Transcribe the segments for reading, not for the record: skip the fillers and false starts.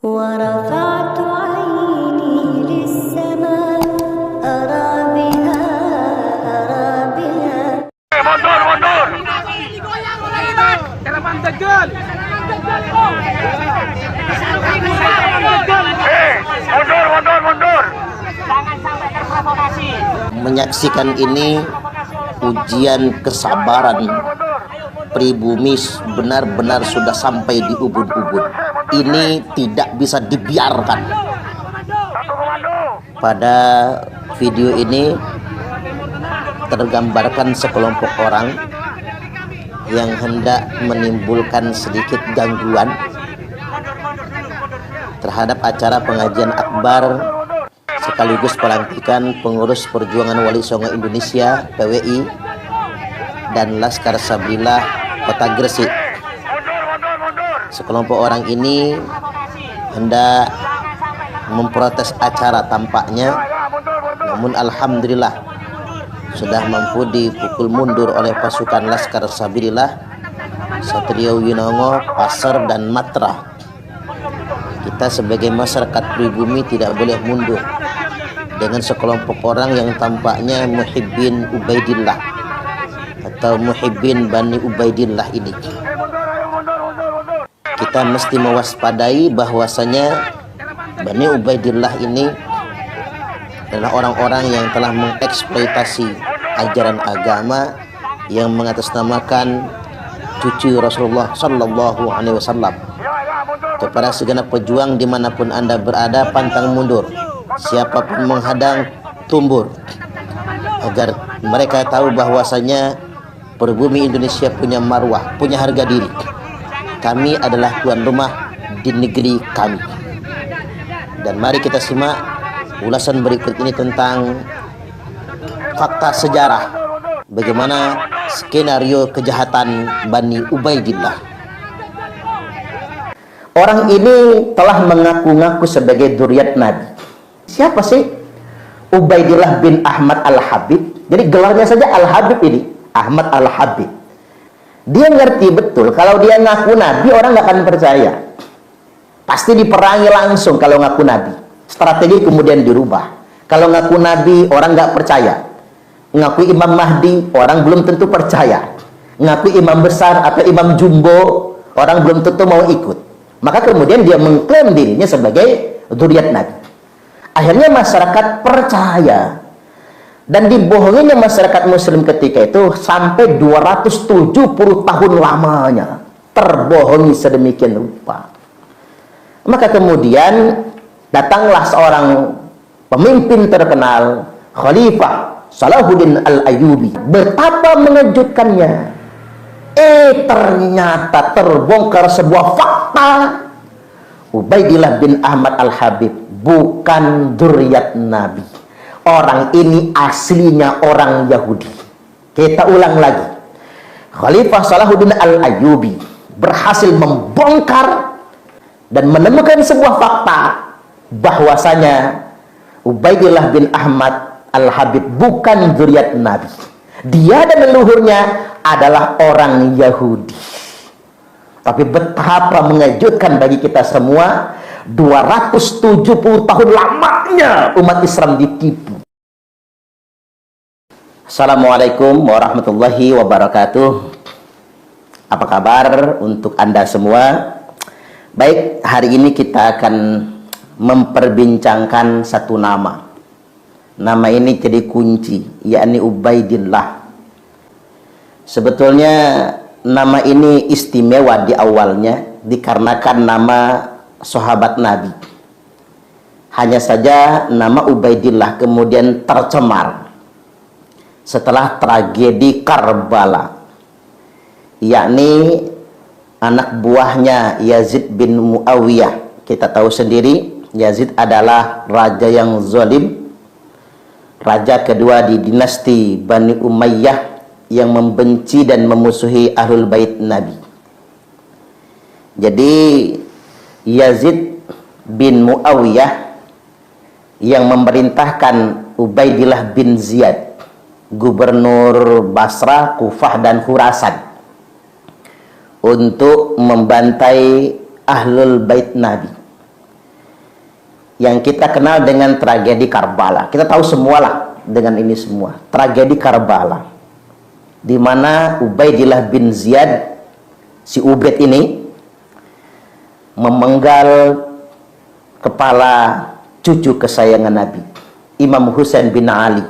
ورفعت عيني للسماء أرى بها mundur Kelaman Tegal mundur jangan sampai terprovokasi. Menyaksikan ini ujian kesabaran pribumi benar-benar sudah sampai di ubud-ubud. Ini tidak bisa dibiarkan. Pada video ini tergambarkan sekelompok orang yang hendak menimbulkan sedikit gangguan terhadap acara pengajian akbar sekaligus pelantikan pengurus Perjuangan Wali Songo Indonesia PWI dan Laskar Sabilillah Kota Gresik. Sekelompok orang ini hendak memprotes acara tampaknya, namun alhamdulillah sudah mampu dipukul mundur oleh pasukan Laskar Sabilillah Satrio Winongo, Pasar dan Matra. Kita sebagai masyarakat pribumi tidak boleh mundur dengan sekelompok orang yang tampaknya muhibbin Ubaidillah atau muhibbin Bani Ubaidillah ini. Kita mesti mewaspadai bahwasanya Bani Ubaidillah ini adalah orang-orang yang telah mengeksploitasi ajaran agama yang mengatasnamakan cucu Rasulullah Sallallahu Alaihi Wasallam. Kepada segenap pejuang dimanapun Anda berada, pantang mundur. Siapapun menghadang, tumbur, agar mereka tahu bahwasanya pribumi Indonesia punya marwah, punya harga diri. Kami adalah tuan rumah di negeri kami. Dan mari kita simak ulasan berikut ini tentang fakta sejarah bagaimana skenario kejahatan Bani Ubaidillah. Orang ini telah mengaku-ngaku sebagai dzurriyyat Nabi. Siapa sih Ubaidillah bin Ahmad Al-Habib? Jadi gelarnya saja Al-Habib ini, Ahmad Al-Habib. Dia ngerti betul kalau dia ngaku Nabi orang nggak akan percaya. Pasti diperangi langsung kalau ngaku Nabi. Strategi kemudian dirubah. Kalau ngaku Nabi orang nggak percaya. Ngaku Imam Mahdi orang belum tentu percaya. Ngaku imam besar atau imam jumbo orang belum tentu mau ikut. Maka kemudian dia mengklaim dirinya sebagai dzurriyyat Nabi. Akhirnya masyarakat percaya. Dan dibohonginya masyarakat muslim ketika itu sampai 270 tahun lamanya. Terbohongi sedemikian rupa. Maka kemudian datanglah seorang pemimpin terkenal, Khalifah Salahuddin Al-Ayyubi. Betapa mengejutkannya. Ternyata terbongkar sebuah fakta. Ubaidillah bin Ahmad Al-Habib bukan dzurriyyat Nabi. Orang ini aslinya orang Yahudi. Kita ulang lagi. Khalifah Salahuddin Al-Ayyubi berhasil membongkar dan menemukan sebuah fakta bahwasanya Ubaidillah bin Ahmad Al-Habib bukan dzurriyyat Nabi. Dia dan leluhurnya adalah orang Yahudi. Tapi betapa mengejutkan bagi kita semua, 270 tahun lamanya umat Islam ditipu. Assalamualaikum warahmatullahi wabarakatuh. Apa kabar untuk Anda semua? Baik, hari ini kita akan memperbincangkan satu nama. Nama ini jadi kunci, yakni Ubaidillah. Sebetulnya nama ini istimewa di awalnya dikarenakan nama sahabat Nabi. Hanya saja nama Ubaidillah kemudian tercemar setelah tragedi Karbala, yakni anak buahnya Yazid bin Muawiyah. Kita tahu sendiri Yazid adalah raja yang zalim, raja kedua di dinasti Bani Umayyah yang membenci dan memusuhi Ahlul Bait Nabi. Jadi Yazid bin Muawiyah yang memerintahkan Ubaidillah bin Ziyad, gubernur Basrah, Kufah dan Khurasan, untuk membantai Ahlul Bait Nabi. yang kita kenal dengan tragedi Karbala. Kita tahu semualah dengan ini semua. Tragedi Karbala, di mana Ubaidillah bin Ziyad, si Ubaid ini memenggal kepala cucu kesayangan Nabi, Imam Husain bin Ali,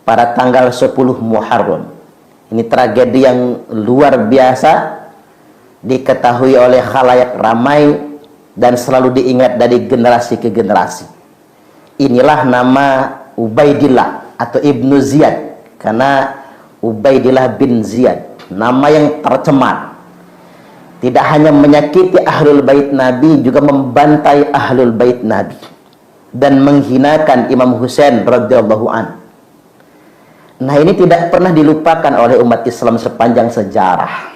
pada tanggal 10 Muharram. Ini tragedi yang luar biasa, diketahui oleh khalayak ramai dan selalu diingat dari generasi ke generasi. Inilah nama Ubaidillah atau Ibnu Ziyad, karena Ubaidillah bin Ziyad, nama yang tercemar. Tidak hanya menyakiti ahlul bait Nabi, juga membantai ahlul bait Nabi dan menghinakan Imam Husain radhiyallahu an. Nah, ini tidak pernah dilupakan oleh umat Islam sepanjang sejarah.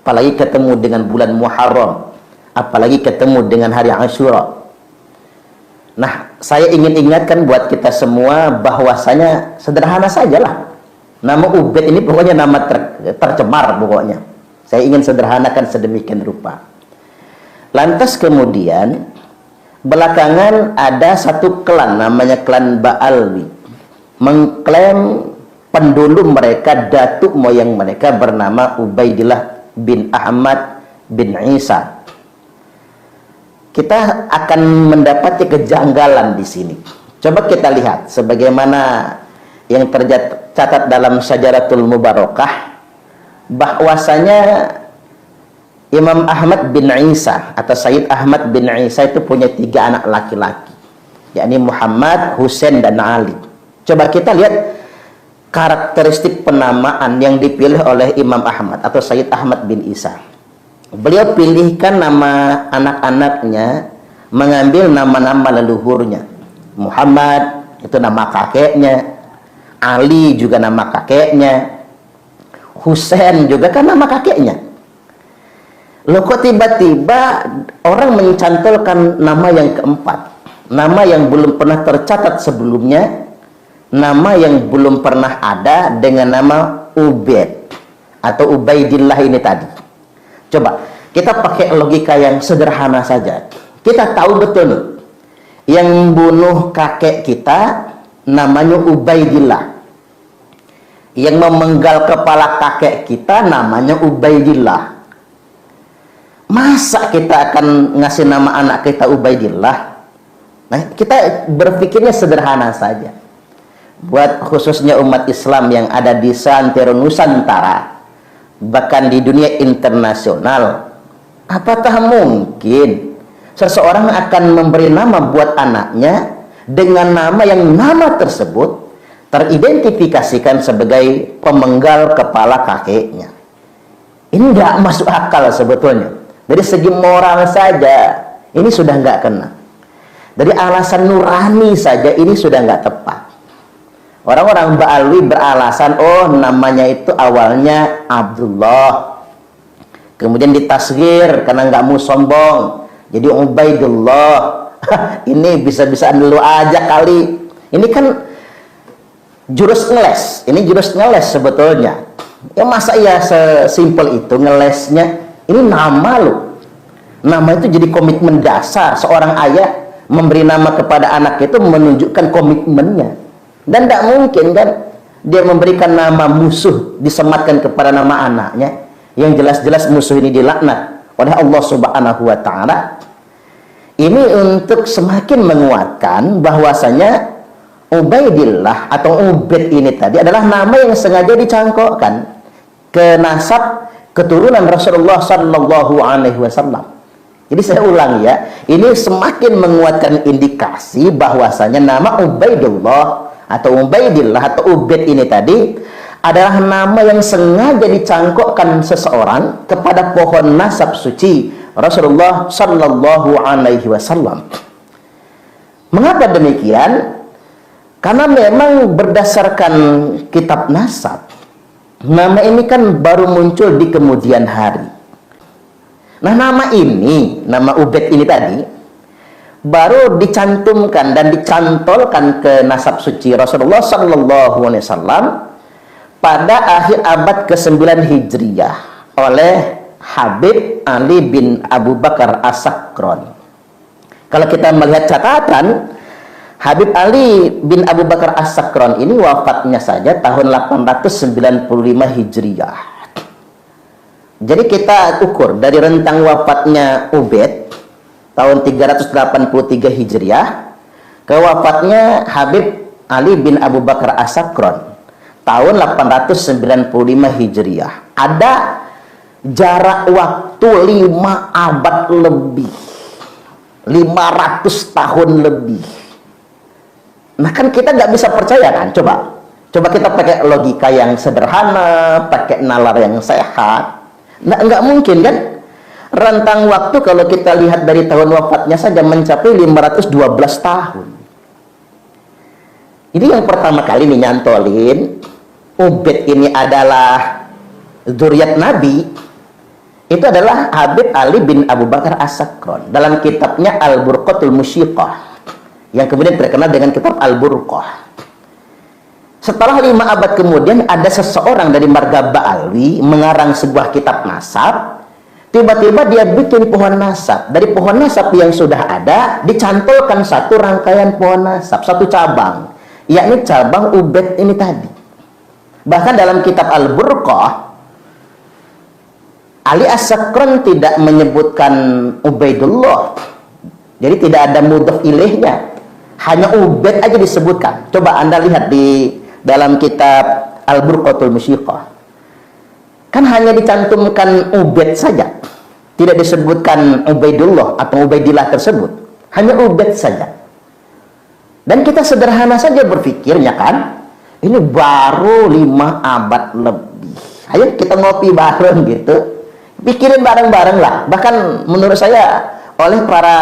Apalagi ketemu dengan bulan Muharram, apalagi ketemu dengan hari Asyura. Nah, saya ingin ingatkan buat kita semua bahwasanya sederhana sajalah. Nama Ubaid ini pokoknya nama tercemar pokoknya. Saya ingin sederhanakan sedemikian rupa. Lantas kemudian belakangan ada satu klan namanya klan Ba'alwi, mengklaim pendulu mereka, datuk moyang mereka bernama Ubaidillah bin Ahmad bin Isa. Kita akan mendapati kejanggalan di sini. Coba kita lihat sebagaimana yang tercatat dalam Syajaratul Mubarakah, bahwasanya Imam Ahmad bin Isa atau Sayyid Ahmad bin Isa itu punya 3 anak laki-laki, yakni Muhammad, Husain, dan Ali. Coba kita lihat karakteristik penamaan yang dipilih oleh Imam Ahmad atau Sayyid Ahmad bin Isa. Beliau pilihkan nama anak-anaknya mengambil nama-nama leluhurnya. Muhammad itu nama kakeknya, Ali juga nama kakeknya, Husain juga kan nama kakeknya. Loh, kok tiba-tiba orang mencantolkan nama yang keempat, nama yang belum pernah tercatat sebelumnya, nama yang belum pernah ada dengan nama Ubaid atau Ubaidillah ini tadi. Coba kita pakai logika yang sederhana saja. Kita tahu betul yang bunuh kakek kita namanya Ubaidillah, yang memenggal kepala kakek kita namanya Ubaidillah. Masa kita akan ngasih nama anak kita Ubaidillah? Nah, kita berpikirnya sederhana saja. Buat khususnya umat Islam yang ada di seantero Nusantara, bahkan di dunia internasional, apakah mungkin seseorang akan memberi nama buat anaknya dengan nama yang nama tersebut teridentifikasikan sebagai pemenggal kepala kakeknya? Ini nggak masuk akal sebetulnya. Dari segi moral saja ini sudah nggak kena. Dari alasan nurani saja ini sudah nggak tepat. Orang-orang Ba'alwi beralasan, oh namanya itu awalnya Abdullah, kemudian ditasghir karena nggak mau sombong jadi Ubaidullah. Ini bisa-bisaan dulu aja kali. Ini kan jurus ngeles. Ini jurus ngeles sebetulnya. Ya masa ya sesimpel itu ngelesnya? Ini nama loh. Nama itu jadi komitmen dasar. Seorang ayah memberi nama kepada anak itu menunjukkan komitmennya. Dan tidak mungkin kan dia memberikan nama musuh disematkan kepada nama anaknya, yang jelas-jelas musuh ini dilaknat oleh Allah Subhanahu wa Ta'ala. Ini untuk semakin menguatkan bahwasanya Ubaidillah atau Ubaid ini tadi adalah nama yang sengaja dicangkokkan ke nasab keturunan Rasulullah Sallallahu Alaihi Wasallam. Jadi saya ulang ya, ini semakin menguatkan indikasi bahwasanya nama Ubaidullah atau Ubaidillah atau Ubaid ini tadi adalah nama yang sengaja dicangkokkan seseorang kepada pohon nasab suci Rasulullah Sallallahu Alaihi Wasallam. Mengapa demikian? Karena memang berdasarkan kitab nasab, nama ini kan baru muncul di kemudian hari. Nah, nama ini, nama Ubaid ini tadi baru dicantumkan dan dicantolkan ke nasab suci Rasulullah Sallallahu Alaihi Wasallam pada akhir abad ke-9 Hijriyah oleh Habib Ali bin Abu Bakar As-Sakron. Kalau kita melihat catatan, Habib Ali bin Abu Bakar As-Sakran ini wafatnya saja tahun 895 Hijriah. Jadi kita ukur dari rentang wafatnya Ubaid tahun 383 Hijriah ke wafatnya Habib Ali bin Abu Bakar As-Sakran tahun 895 Hijriah. Ada jarak waktu 5 abad lebih, 500 tahun lebih. Nah kan kita nggak bisa percaya kan? Coba kita pakai logika yang sederhana, pakai nalar yang sehat. Nggak mungkin kan? Rentang waktu kalau kita lihat dari tahun wafatnya saja mencapai 512 tahun. Ini yang pertama kali nih nyantolin Ubaid ini adalah zuriat Nabi. Itu adalah Habib Ali bin Abu Bakar As-Sakran dalam kitabnya Al-Burqatul Musyiqah yang kemudian terkenal dengan kitab Al-Burqah. Setelah 5 abad kemudian ada seseorang dari marga Ba'alwi mengarang sebuah kitab nasab. Tiba-tiba dia bikin pohon nasab. Dari pohon nasab yang sudah ada dicantolkan satu rangkaian pohon nasab, satu cabang, yakni cabang Ubaid ini tadi. Bahkan dalam kitab Al-Burqah Ali As-Sakran tidak menyebutkan Ubaidullah. Jadi tidak ada mudhof ilaihnya. Hanya Ubaid aja disebutkan. Coba Anda lihat di dalam kitab Al-Burqatul Musyiqah. Kan hanya dicantumkan Ubaid saja. Tidak disebutkan Ubaidullah atau Ubaidillah tersebut. Hanya Ubaid saja. Dan kita sederhana saja berpikirnya kan. Ini baru 5 abad lebih. Ayo kita ngopi bareng gitu. Pikirin bareng-bareng lah. Bahkan menurut saya oleh para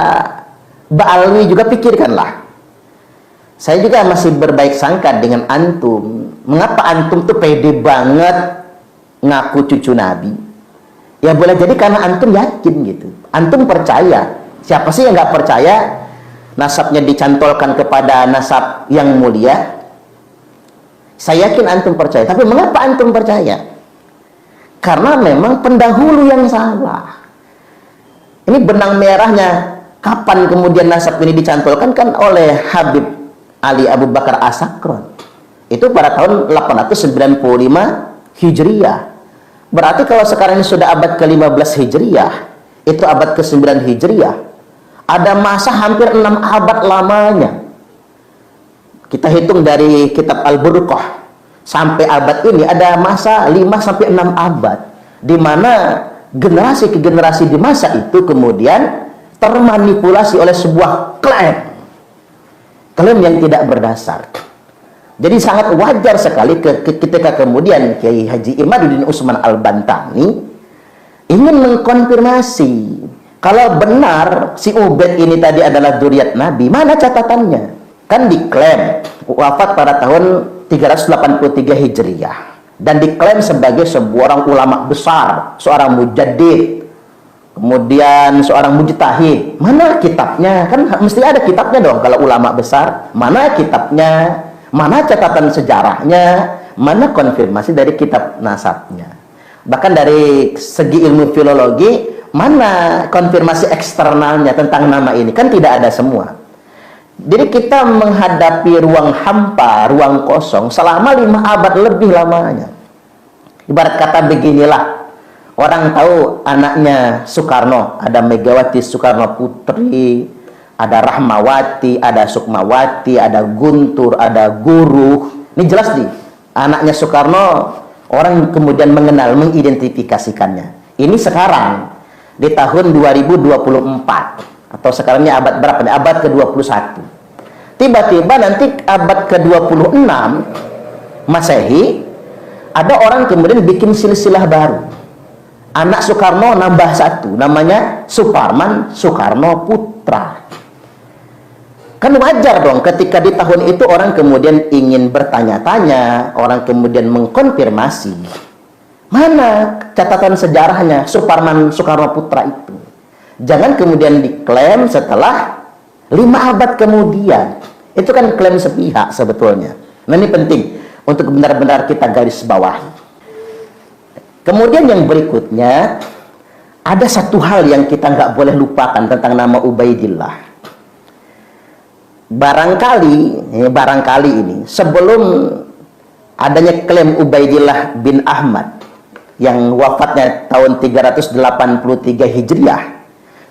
Ba'alwi juga pikirkanlah. Saya juga masih berbaik sangka dengan antum. Mengapa antum tuh pede banget ngaku cucu Nabi? Ya boleh jadi karena antum yakin gitu. Antum percaya. Siapa sih yang nggak percaya nasabnya dicantolkan kepada nasab yang mulia? Saya yakin antum percaya. Tapi mengapa antum percaya? Karena memang pendahulu yang salah. Ini benang merahnya. Kapan kemudian nasab ini dicantolkan? Kan oleh Habib Ali Abu Bakar As-Sakran. Itu pada tahun 895 Hijriah. Berarti kalau sekarang ini sudah abad ke-15 Hijriah, itu abad ke-9 Hijriah. Ada masa hampir 6 abad lamanya. Kita hitung dari kitab Al-Burqah sampai abad ini ada masa 5 sampai 6 abad di mana generasi ke generasi di masa itu kemudian termanipulasi oleh sebuah klaim yang tidak berdasar. Jadi sangat wajar sekali ketika kemudian Kiai Haji Imaduddin Utsman Al-Bantani ingin mengkonfirmasi kalau benar si Ubaid ini tadi adalah dzurriyyat Nabi, mana catatannya? Kan diklaim wafat pada tahun 383 Hijriah dan diklaim sebagai sebuah orang ulama besar, seorang mujaddid, kemudian seorang mujtahid. Mana kitabnya? Kan mesti ada kitabnya dong kalau ulama besar. Mana kitabnya? Mana catatan sejarahnya? Mana konfirmasi dari kitab nasabnya? Bahkan dari segi ilmu filologi, mana konfirmasi eksternalnya tentang nama ini? Kan tidak ada semua. Jadi kita menghadapi ruang hampa, ruang kosong selama 5 abad lebih lamanya. Ibarat kata beginilah, orang tahu anaknya Soekarno, ada Megawati Soekarno Putri, ada Rahmawati, ada Sukmawati, ada Guntur, ada Guru. Ini jelas nih, anaknya Soekarno, orang kemudian mengenal, mengidentifikasikannya. Ini sekarang, di tahun 2024. Atau sekarangnya abad berapa nih? Abad ke-21. Tiba-tiba nanti abad ke-26 Masehi ada orang kemudian bikin silsilah baru. Anak Soekarno nambah satu, namanya Suparman Soekarno Putra. Kan wajar dong ketika di tahun itu orang kemudian ingin bertanya-tanya, orang kemudian mengkonfirmasi. Mana catatan sejarahnya Suparman Soekarno Putra itu? Jangan kemudian diklaim setelah 5 abad kemudian. Itu kan klaim sepihak sebetulnya. Nah ini penting untuk benar-benar kita garis bawahi. Kemudian yang berikutnya, ada satu hal yang kita nggak boleh lupakan tentang nama Ubaidillah. barangkali ini sebelum adanya klaim Ubaidillah bin Ahmad yang wafatnya tahun 383 Hijriah,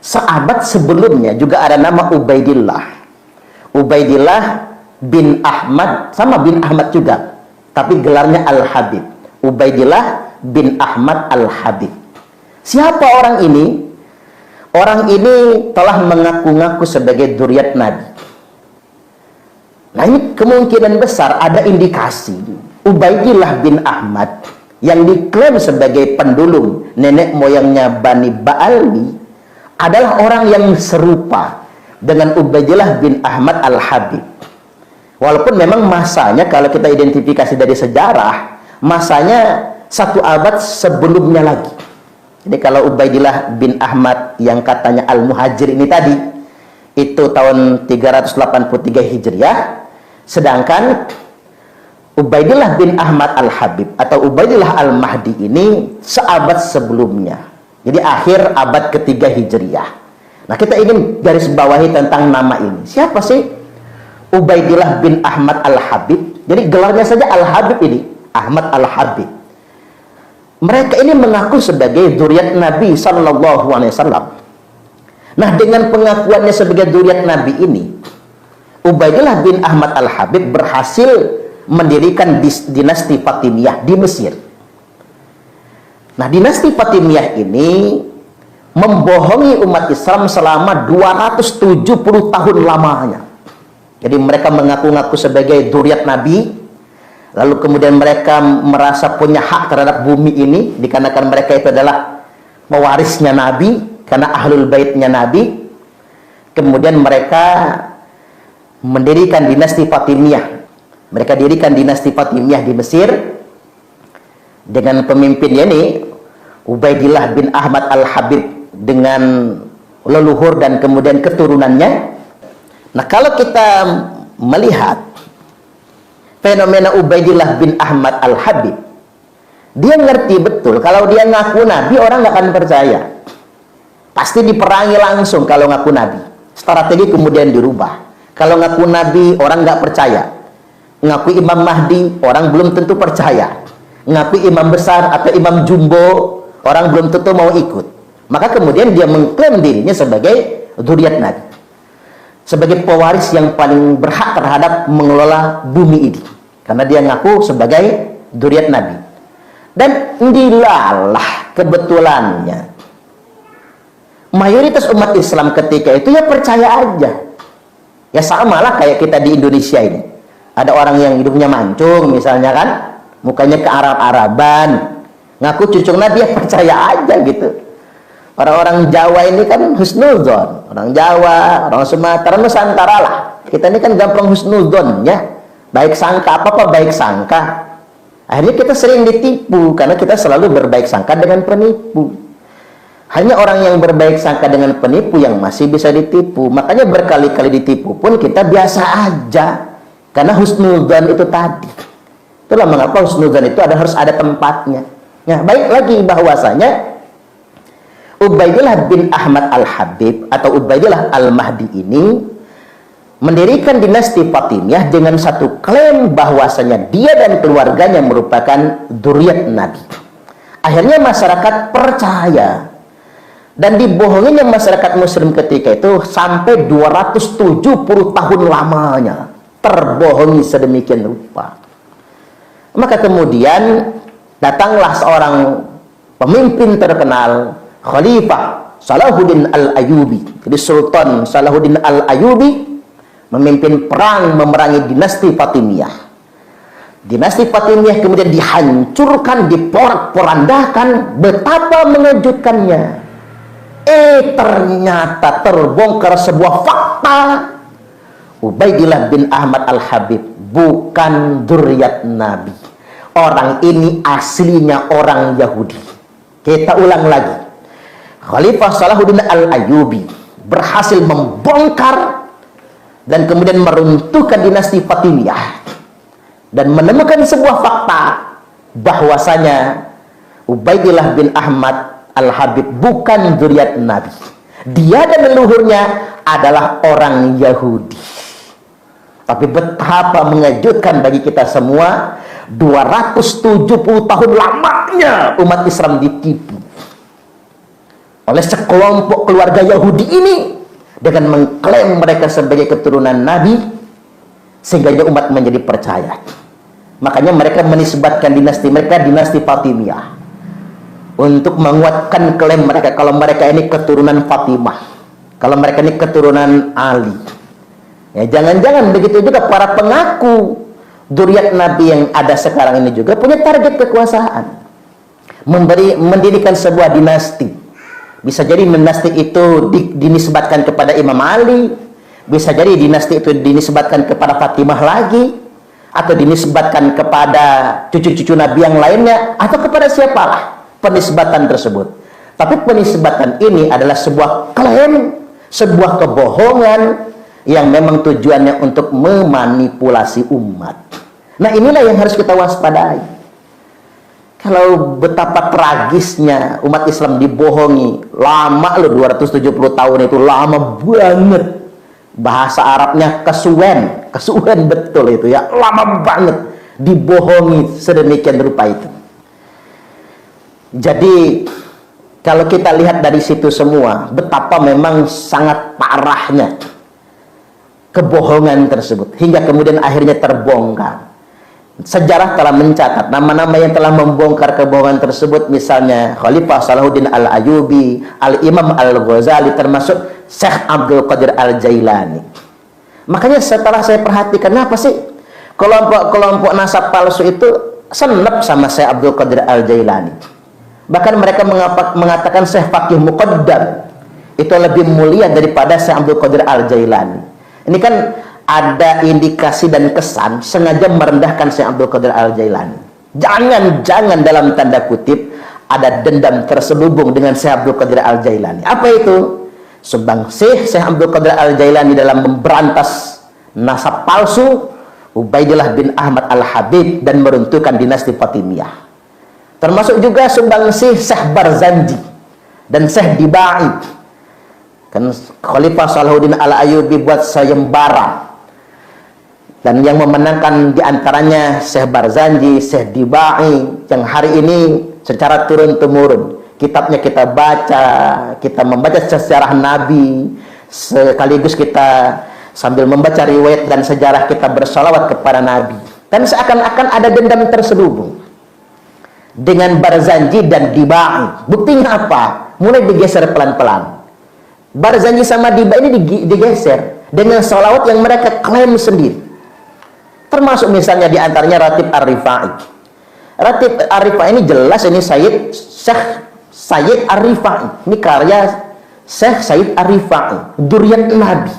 sahabat sebelumnya juga ada nama Ubaidillah bin Ahmad, sama bin Ahmad juga, tapi gelarnya Al-Habib. Ubaidillah bin Ahmad Al-Habib. Siapa orang ini? Orang ini telah mengaku-ngaku sebagai dzurriyyat Nabi. Nah, ini kemungkinan besar ada indikasi Ubaidillah bin Ahmad yang diklaim sebagai pendulum nenek moyangnya Bani Ba'alwi adalah orang yang serupa dengan Ubaidillah bin Ahmad Al-Habib. Walaupun memang masanya, kalau kita identifikasi dari sejarah, masanya 1 abad sebelumnya lagi. Jadi kalau Ubaidillah bin Ahmad yang katanya Al-Muhajir ini tadi, itu tahun 383 Hijriah, sedangkan Ubaidillah bin Ahmad Al-Habib atau Ubaidillah Al-Mahdi ini seabad sebelumnya. Jadi akhir abad ketiga Hijriah. Nah, kita ingin garis bawahi tentang nama ini. Siapa sih Ubaidillah bin Ahmad Al-Habib? Jadi gelarnya saja Al-Habib ini, Ahmad Al-Habib. Mereka ini mengaku sebagai dzurriyyat Nabi sallallahu alaihi wasallam. Nah, dengan pengakuannya sebagai dzurriyyat Nabi ini, Ubaidillah bin Ahmad Al-Habib berhasil mendirikan dinasti Fatimiyah di Mesir. Nah, dinasti Fatimiyah ini membohongi umat Islam selama 270 tahun lamanya. Jadi mereka mengaku-ngaku sebagai dzurriyyat Nabi, lalu kemudian mereka merasa punya hak terhadap bumi ini dikarenakan mereka itu adalah pewarisnya Nabi, karena ahlul baitnya Nabi. Kemudian mereka mendirikan dinasti Fatimiyah. Mereka dirikan dinasti Fatimiyah di Mesir dengan pemimpinnya ini Ubaidillah bin Ahmad Al-Habib dengan leluhur dan kemudian keturunannya. Nah, kalau kita melihat fenomena Ubaidillah bin Ahmad Al-Habib, dia ngerti betul kalau dia ngaku Nabi orang nggak akan percaya. Pasti diperangi langsung kalau ngaku Nabi. Strategi kemudian dirubah. Kalau ngaku Nabi orang nggak percaya. Ngaku Imam Mahdi orang belum tentu percaya. Ngaku imam besar atau imam jumbo orang belum tentu mau ikut. Maka kemudian dia mengklaim dirinya sebagai dzurriyyat Nabi, sebagai pewaris yang paling berhak terhadap mengelola bumi ini, karena dia ngaku sebagai dzurriyyat Nabi. Dan dilalah kebetulannya mayoritas umat Islam ketika itu ya percaya aja. Ya sama lah kayak kita di Indonesia ini. Ada orang yang hidupnya mancung misalnya kan, mukanya ke Arab-Araban, ngaku cucu Nabi, ya percaya aja gitu. Orang-orang Jawa ini kan husnuzon, orang Jawa, orang Sumatera, Nusantara lah. Kita ini kan gampang husnuzon ya, baik sangka, apa-apa baik sangka. Akhirnya kita sering ditipu karena kita selalu berbaik sangka dengan penipu. Hanya orang yang berbaik sangka dengan penipu yang masih bisa ditipu. Makanya berkali-kali ditipu pun kita biasa aja, karena husnuzon itu tadi. Itulah mengapa husnuzon itu harus ada tempatnya. Ya, baik lagi bahwasanya Ubaidillah bin Ahmad Al-Habib atau Ubaidillah Al-Mahdi ini mendirikan dinasti Fatimiyah dengan satu klaim bahwasanya dia dan keluarganya merupakan dzurriyyat Nabi. Akhirnya masyarakat percaya, dan dibohonginya masyarakat muslim ketika itu sampai 270 tahun lamanya, terbohongi sedemikian rupa. Maka kemudian datanglah seorang pemimpin terkenal, Khalifah Salahuddin Al-Ayyubi. Jadi Sultan Salahuddin Al-Ayyubi memimpin perang memerangi dinasti Fatimiyah. Dinasti Fatimiyah kemudian dihancurkan, diporak-porandakan. Betapa mengejutkannya. Ternyata terbongkar sebuah fakta. Ubaidillah bin Ahmad Al-Habib bukan dzurriyyat Nabi. Orang ini aslinya orang Yahudi. Kita ulang lagi. Khalifah Salahuddin Al-Ayyubi berhasil membongkar dan kemudian meruntuhkan dinasti Fatimiyah dan menemukan sebuah fakta bahwasanya Ubaidillah bin Ahmad Al-Habib bukan dzurriyyat Nabi. Dia dan leluhurnya adalah orang Yahudi. Tapi betapa mengejutkan bagi kita semua, 270 tahun lamanya umat Islam ditipu oleh sekelompok keluarga Yahudi ini dengan mengklaim mereka sebagai keturunan Nabi, sehingga umat menjadi percaya. Makanya mereka menisbatkan dinasti mereka dinasti Fatimiyah untuk menguatkan klaim mereka kalau mereka ini keturunan Fatimah, kalau mereka ini keturunan Ali. Ya, jangan-jangan begitu juga para pengaku dzurriyyat Nabi yang ada sekarang ini juga punya target kekuasaan, mendirikan sebuah dinasti. Bisa jadi dinasti itu dinisbatkan kepada Imam Ali, bisa jadi dinasti itu dinisbatkan kepada Fatimah lagi, atau dinisbatkan kepada cucu-cucu Nabi yang lainnya, atau kepada siapalah penisbatan tersebut. Tapi penisbatan ini adalah sebuah klaim, sebuah kebohongan yang memang tujuannya untuk memanipulasi umat. Nah, inilah yang harus kita waspadai. Kalau betapa tragisnya umat Islam dibohongi, lama loh, 270 tahun itu lama banget. Bahasa Arabnya kesuwen betul itu ya, lama banget dibohongi sedemikian rupa itu. Jadi kalau kita lihat dari situ semua, betapa memang sangat parahnya kebohongan tersebut, hingga kemudian akhirnya terbongkar. Sejarah telah mencatat nama-nama yang telah membongkar kebohongan tersebut, misalnya Khalifah Salahuddin Al-Ayyubi, Al-Imam Al-Ghazali, termasuk Syekh Abdul Qadir Al-Jailani. Makanya setelah saya perhatikan, kenapa sih kelompok-kelompok nasab palsu itu senep sama Syekh Abdul Qadir Al-Jailani? Bahkan mereka mengatakan Syekh Faqih Muqaddam itu lebih mulia daripada Syekh Abdul Qadir Al-Jailani. Ini kan ada indikasi dan kesan sengaja merendahkan Syekh Abdul Qadir Al-Jailani. Jangan-jangan dalam tanda kutip ada dendam terselubung dengan Syekh Abdul Qadir Al-Jailani. Apa itu? Sumbangsih Syekh Abdul Qadir Al-Jailani dalam memberantas nasab palsu Ubaidillah bin Ahmad Al-Habib dan meruntuhkan dinasti Fatimiyah. Termasuk juga sumbangsih Syekh Barzanji dan Syekh Dibai. Kan Khalifah Salahuddin Al-Ayyubi buat sayembara, dan yang memenangkan diantaranya Syekh Barzanji, Syekh Dibai, yang hari ini secara turun-temurun kitabnya kita baca, kita membaca sejarah Nabi, sekaligus kita sambil membaca riwayat dan sejarah kita bersalawat kepada Nabi. Dan seakan-akan ada dendam terselubung dengan Barzanji dan Dibai. Buktinya apa? Mulai digeser pelan-pelan. Barzanji sama Dibai ini digeser dengan salawat yang mereka klaim sendiri. Termasuk misalnya diantaranya Ratib Ar-Rifai. Ratib Ar-Rifai ini jelas ini Syekh Sayyid Ar-Rifai. Ini karya Syekh Sayyid Ar-Rifai, dzurriyyat Nabi.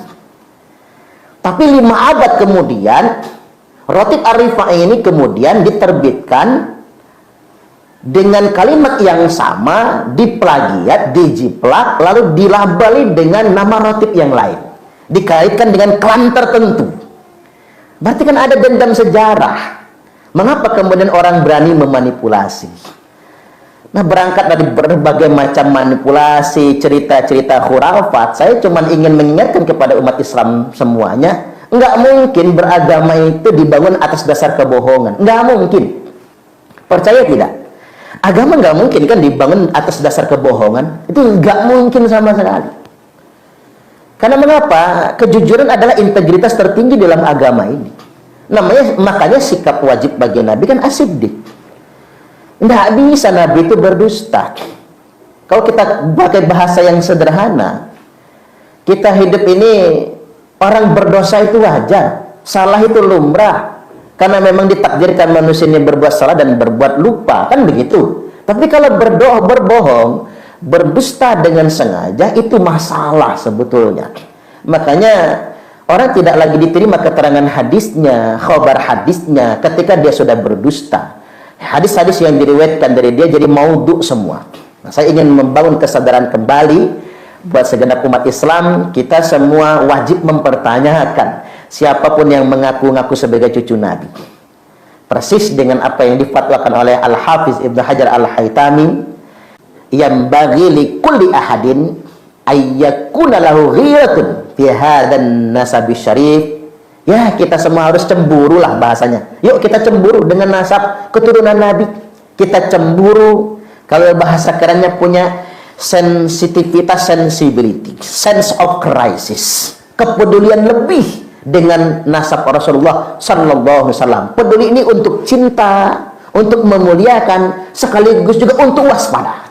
Tapi 5 abad kemudian Ratib Ar-Rifai ini kemudian diterbitkan dengan kalimat yang sama, diplagiat, dijiplak, lalu dilabeli dengan nama ratib yang lain, dikaitkan dengan klan tertentu. Berarti kan ada dendam sejarah. Mengapa kemudian orang berani memanipulasi? Nah, berangkat dari berbagai macam manipulasi, cerita-cerita khurafat, saya cuma ingin mengingatkan kepada umat Islam semuanya, nggak mungkin beragama itu dibangun atas dasar kebohongan. Nggak mungkin. Percaya tidak? Agama nggak mungkin kan dibangun atas dasar kebohongan. Itu nggak mungkin sama sekali. Karena mengapa? Kejujuran adalah integritas tertinggi dalam agama ini. Makanya sikap wajib bagi Nabi kan as-siddiq. Nggak bisa Nabi itu berdusta. Kalau kita pakai bahasa yang sederhana, kita hidup ini, orang berdosa itu wajar, salah itu lumrah. Karena memang ditakdirkan manusia ini berbuat salah dan berbuat lupa, kan begitu. Tapi kalau berbohong, berdusta dengan sengaja, itu masalah sebetulnya. Makanya orang tidak lagi diterima keterangan hadisnya, khabar hadisnya, ketika dia sudah berdusta. Hadis-hadis yang diriwayatkan dari dia jadi maudhu semua. Nah, saya ingin membangun kesadaran kembali buat segenap umat Islam. Kita semua wajib mempertanyakan siapapun yang mengaku-ngaku sebagai cucu Nabi. Persis dengan apa yang difatwakan oleh Al-Hafiz Ibnu Hajar Al-Haytami, yang bagi li kulli ahadin ayyakuna lahu ghiratun fi hadzal nasab syarif Ya, kita semua harus cemburu lah bahasanya. Yuk kita cemburu dengan nasab keturunan Nabi. Kita cemburu, kalau bahasa kerennya punya sensitivitas, sensibility, sense of crisis, kepedulian lebih dengan nasab Rasulullah sallallahu alaihi wasallam. Peduli ini untuk cinta, untuk memuliakan, sekaligus juga untuk waspada.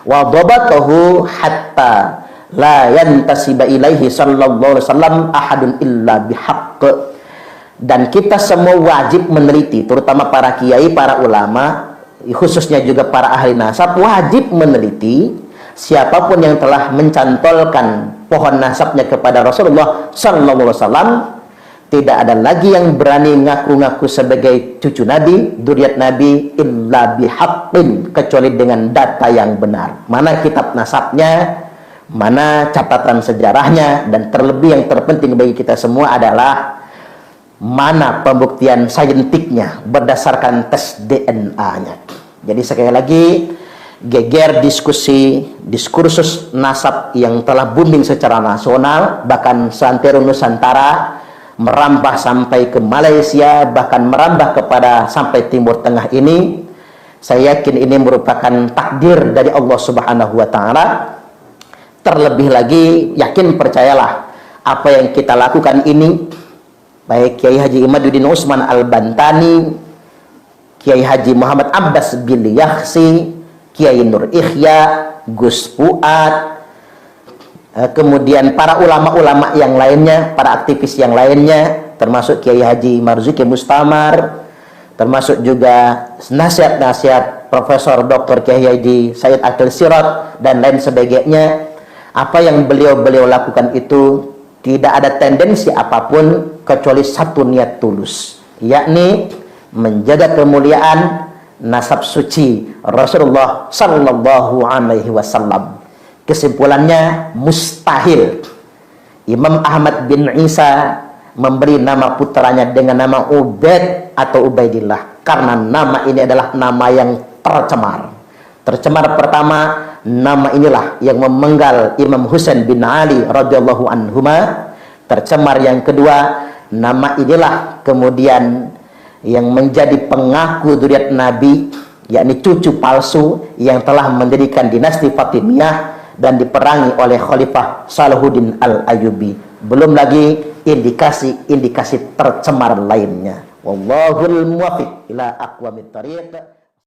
Wa dhabatahu hatta la yantasiba ilaihi sallallahu alaihi wasallam ahadun illa bihaqq. Dan kita semua wajib meneliti, terutama para kiai, para ulama, khususnya juga para ahli nasab, wajib meneliti siapapun yang telah mencantolkan pohon nasabnya kepada Rasulullah sallallahu alaihi wasallam. Tidak ada lagi yang berani ngaku-ngaku sebagai cucu Nabi, dzurriyyat Nabi, illa bihaqqin, kecuali dengan data yang benar. Mana kitab nasabnya, mana catatan sejarahnya, dan terlebih yang terpenting bagi kita semua adalah mana pembuktian saintiknya berdasarkan tes DNA-nya. Jadi sekali lagi, geger diskursus nasab yang telah booming secara nasional, bahkan seantero Nusantara, merambah sampai ke Malaysia, bahkan merambah kepada sampai Timur Tengah ini. Saya yakin ini merupakan takdir dari Allah Subhanahu wa taala. Terlebih lagi, yakin percayalah, apa yang kita lakukan ini, baik Kiai Haji Imaduddin Utsman Al-Bantani, Kiai Haji Muhammad Abbas bin Yakhsi, Kiai Nur Ikhya, Gus Fuad, kemudian para ulama-ulama yang lainnya, para aktivis yang lainnya, termasuk Kiai Haji Marzuki Mustamar, termasuk juga nasihat-nasihat Profesor Dr. Kiai Haji Said Akil Sirot, dan lain sebagainya. Apa yang beliau lakukan itu tidak ada tendensi apapun kecuali satu niat tulus, yakni menjaga kemuliaan nasab suci Rasulullah sallallahu alaihi wasallam. Kesimpulannya, mustahil Imam Ahmad bin Isa memberi nama putranya dengan nama Ubaid atau Ubaidillah, karena nama ini adalah nama yang tercemar. Tercemar pertama, nama inilah yang memenggal Imam Husain bin Ali radhiyallahu anhuma. Tercemar yang kedua, nama inilah kemudian yang menjadi pengaku dzurriyyat Nabi, yakni cucu palsu yang telah mendirikan dinasti Fatimiyah dan diperangi oleh Khalifah Salahuddin Al-Ayyubi. Belum lagi indikasi-indikasi tercemar lainnya. Wallahul muwaffiq ila aqwamit thariq.